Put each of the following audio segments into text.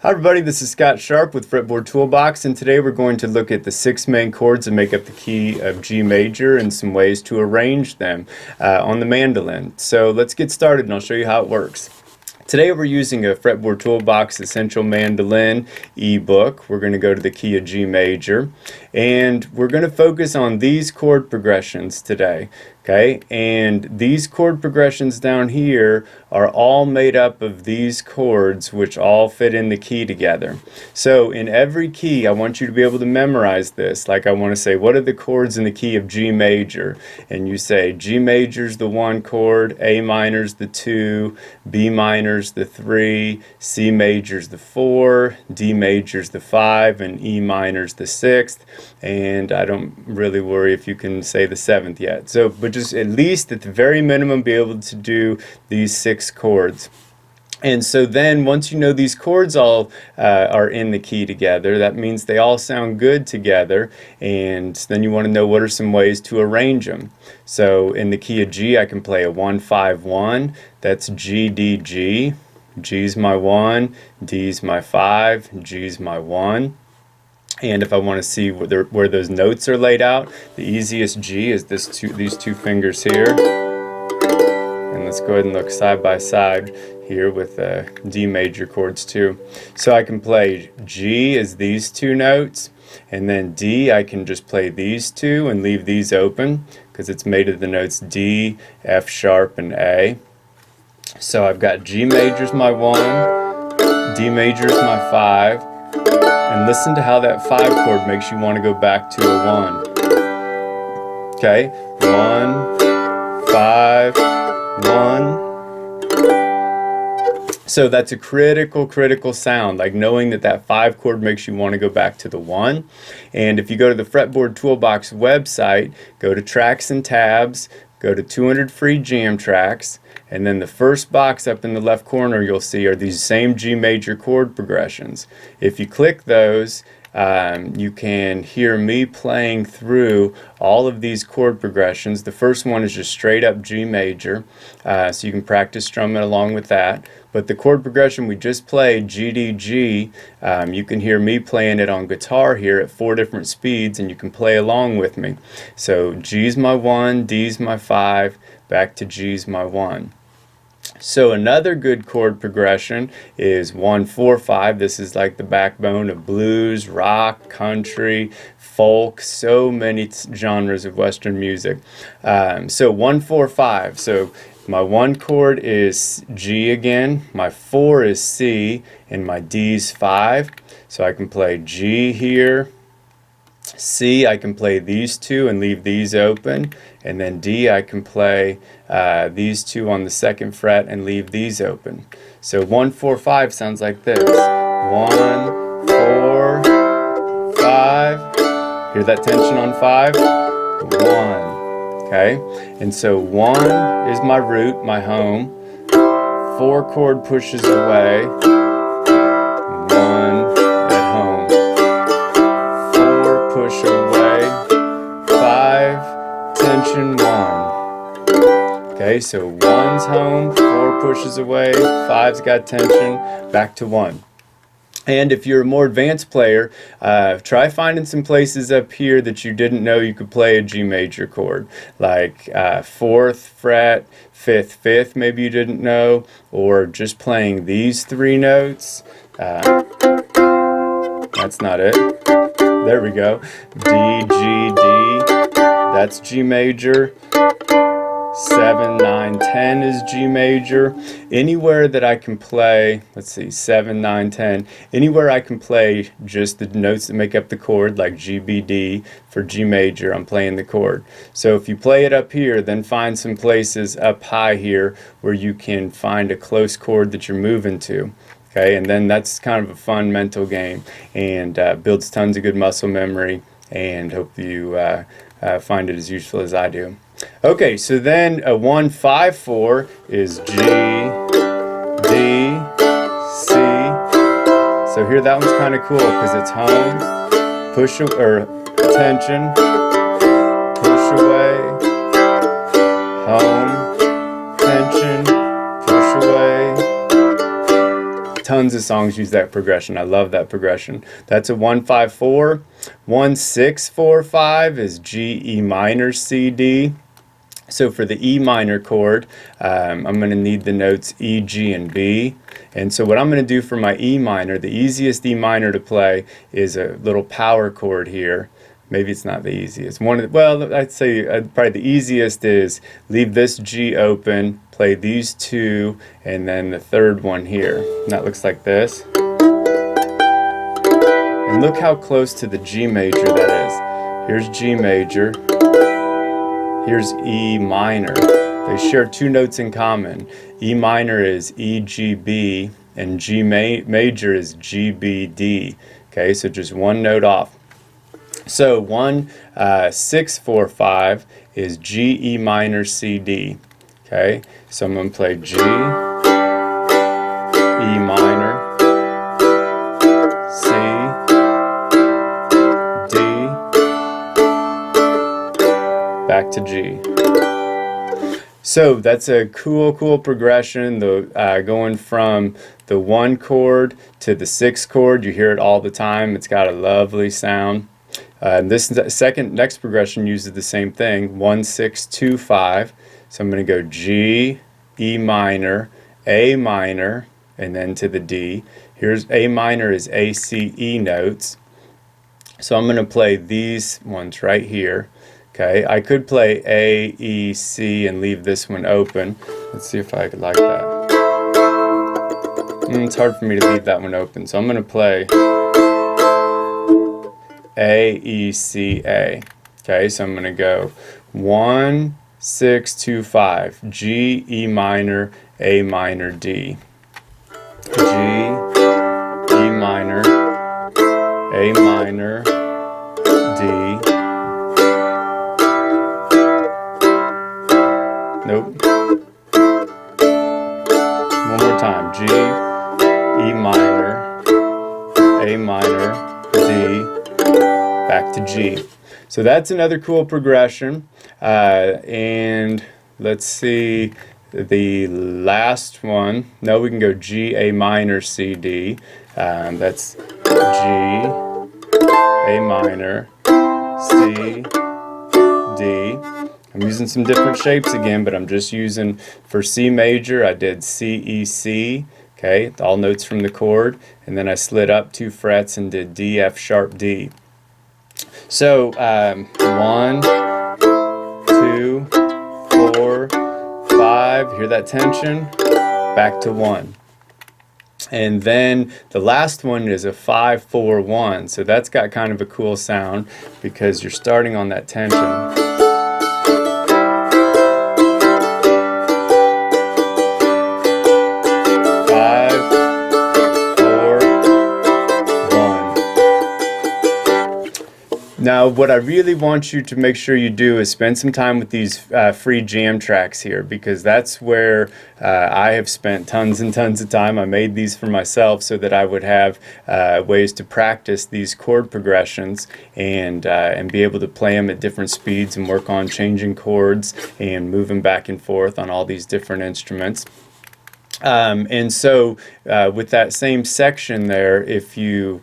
Hi everybody, this is Scott Sharp with Fretboard Toolbox, and today we're going to look at the 6 main chords that make up the key of G major and some ways to arrange them on the mandolin. So let's get started and I'll show you how it works. Today we're using a Fretboard Toolbox Essential Mandolin ebook. We're going to go to the key of G major, and we're going to focus on these chord progressions today. Okay, and these chord progressions down here are all made up of these chords which all fit in the key together. So in every key I want you to be able to memorize this. Like I want to say, what are the chords in the key of G major? And you say G major's the 1 chord, A minor's the 2, B minor's the 3, C major's the 4, D major's the 5, and E minor's the 6th. And I don't really worry if you can say the 7th yet. So, but just at least at the very minimum be able to do these 6 chords. And so then once you know these chords all are in the key together, that means they all sound good together, and then you want to know what are some ways to arrange them. So in the key of G I can play a 1-5-1, that's G, D, G. G's my 1, D's my 5, G's my 1. And if I want to see where those notes are laid out, the easiest G is these two fingers here. And let's go ahead and look side by side here with D major chords too. So I can play G as these 2 notes, and then D I can just play these 2 and leave these open because it's made of the notes D, F sharp, and A. So I've got G major's my 1, D major's my 5, and listen to how that 5 chord makes you want to go back to a 1. Okay, 1, 5, 1. So that's a critical sound, like knowing that 5 chord makes you want to go back to the 1. And if you go to the Fretboard Toolbox website, go to Tracks and Tabs, go to 200 free jam tracks, and then the first box up in the left corner you'll see are these same G major chord progressions. If you click those, you can hear me playing through all of these chord progressions. The first one is just straight up G major, so you can practice strumming along with that. But the chord progression we just played, G, D, G, you can hear me playing it on guitar here at 4 different speeds, and you can play along with me. So G's my 1, D's my 5, back to G's my 1. So another good chord progression is 1-4-5. This is like the backbone of blues, rock, country, folk, so many genres of Western music. So 1-4-5. So my 1 chord is G again, my 4 is C, and my D's 5. So I can play G here, C I can play these 2 and leave these open, and then D I can play these 2 on the 2nd fret and leave these open. So 1-4-5 sounds like this. 1-4-5. Hear that tension on 5? 1. Okay, and so 1 is my root, my home. 4 chord pushes away. 1 at home. 4 push away. 5 tension 1. Okay, so 1's home, 4 pushes away, 5's got tension, back to 1. And if you're a more advanced player, try finding some places up here that you didn't know you could play a G major chord, like 4th fret, 5th, maybe you didn't know, or just playing these 3 notes. That's not it. There we go. D, G, D, that's G major. 7, 9, 10 is G major. Anywhere that I can play, let's see, 7, 9, 10, anywhere I can play just the notes that make up the chord, like G, B, D for G major, I'm playing the chord. So if you play it up here, then find some places up high here where you can find a close chord that you're moving to. Okay, and then that's kind of a fun mental game, and builds tons of good muscle memory, and hope you find it as useful as I do. Okay, so then a 1-5-4 is G, D, C. So here that one's kind of cool because it's home, push or tension, push away, home, tension, push away, tons of songs use that progression. I love that progression. That's a 1-5-4. 1-6-4-5 is G, E minor, C, D. So for the E minor chord, I'm going to need the notes E, G, and B. And so what I'm going to do for my E minor, the easiest E minor to play is a little power chord here. Maybe it's not the easiest. Well, I'd say probably the easiest is leave this G open, play these two, and then the third one here. And that looks like this. And look how close to the G major that is. Here's G major. Here's E minor. They share two notes in common. E minor is E, G, B, and G major is G, B, D. Okay, so just one note off. So 1-6-4-5 is G, E minor, C, D. Okay, so I'm going to play G, E minor, C, D, back to G. So that's a cool progression. Going from the 1 chord to the 6 chord. You hear it all the time. It's got a lovely sound. This next progression uses the same thing, 1-6-2-5. So I'm going to go G, E minor, A minor, and then to the D. Here's A minor is A, C, E notes. So I'm going to play these ones right here. Okay, I could play A, E, C, and leave this one open. Let's see if I could like that. It's hard for me to leave that one open, so I'm going to play A, E, C, A. Okay, so I'm going to go 1-6-2-5. G, E minor, A minor, D. G, E minor, A minor, D. Nope. One more time. G, E minor, A minor, D. Back to G. So that's another cool progression. And let's see the last one. No, we can go G, A minor, C, D. That's G, A minor, C, D. I'm using some different shapes again, but I'm just using, for C major, I did C, E, C. Okay, all notes from the chord. And then I slid up 2 frets and did D, F sharp, D. So 1, 2, 4, 5, hear that tension? Back to 1. And then the last one is a 5-4-1. So that's got kind of a cool sound because you're starting on that tension. 5, 4, 1. Now, what I really want you to make sure you do is spend some time with these free jam tracks here, because that's where I have spent tons and tons of time. I made these for myself so that I would have ways to practice these chord progressions and be able to play them at different speeds and work on changing chords and moving back and forth on all these different instruments. And so with that same section there, if you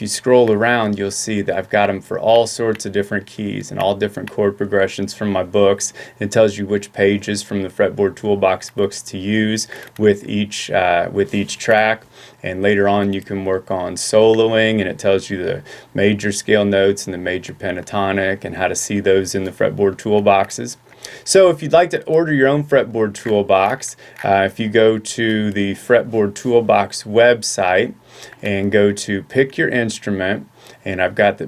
scroll around, you'll see that I've got them for all sorts of different keys and all different chord progressions from my books. It tells you which pages from the Fretboard Toolbox books to use with each track. And later on you can work on soloing, and it tells you the major scale notes and the major pentatonic and how to see those in the Fretboard Toolboxes. So if you'd like to order your own Fretboard Toolbox, if you go to the Fretboard Toolbox website and go to pick your instrument, and I've got the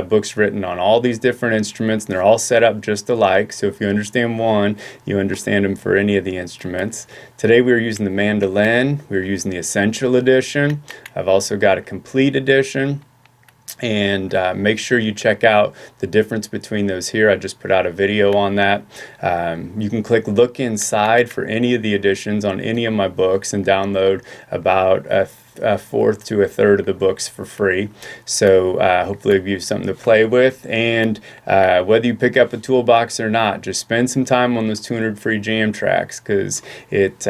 books written on all these different instruments, and they're all set up just alike, so if you understand one, you understand them for any of the instruments. Today we were using the mandolin, we were using the Essential Edition. I've also got a Complete Edition. And make sure you check out the difference between those here. I just put out a video on that. You can click look inside for any of the editions on any of my books and download about a fourth to a third of the books for free. So hopefully give you something to play with. And whether you pick up a toolbox or not, just spend some time on those 200 free jam tracks, because it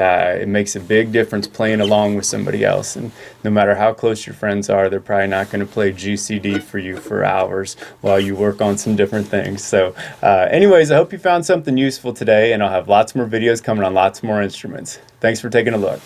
makes a big difference playing along with somebody else. And no matter how close your friends are, they're probably not going to play GCD for you for hours while you work on some different things. So anyways, I hope you found something useful today, and I'll have lots more videos coming on lots more instruments. Thanks for taking a look.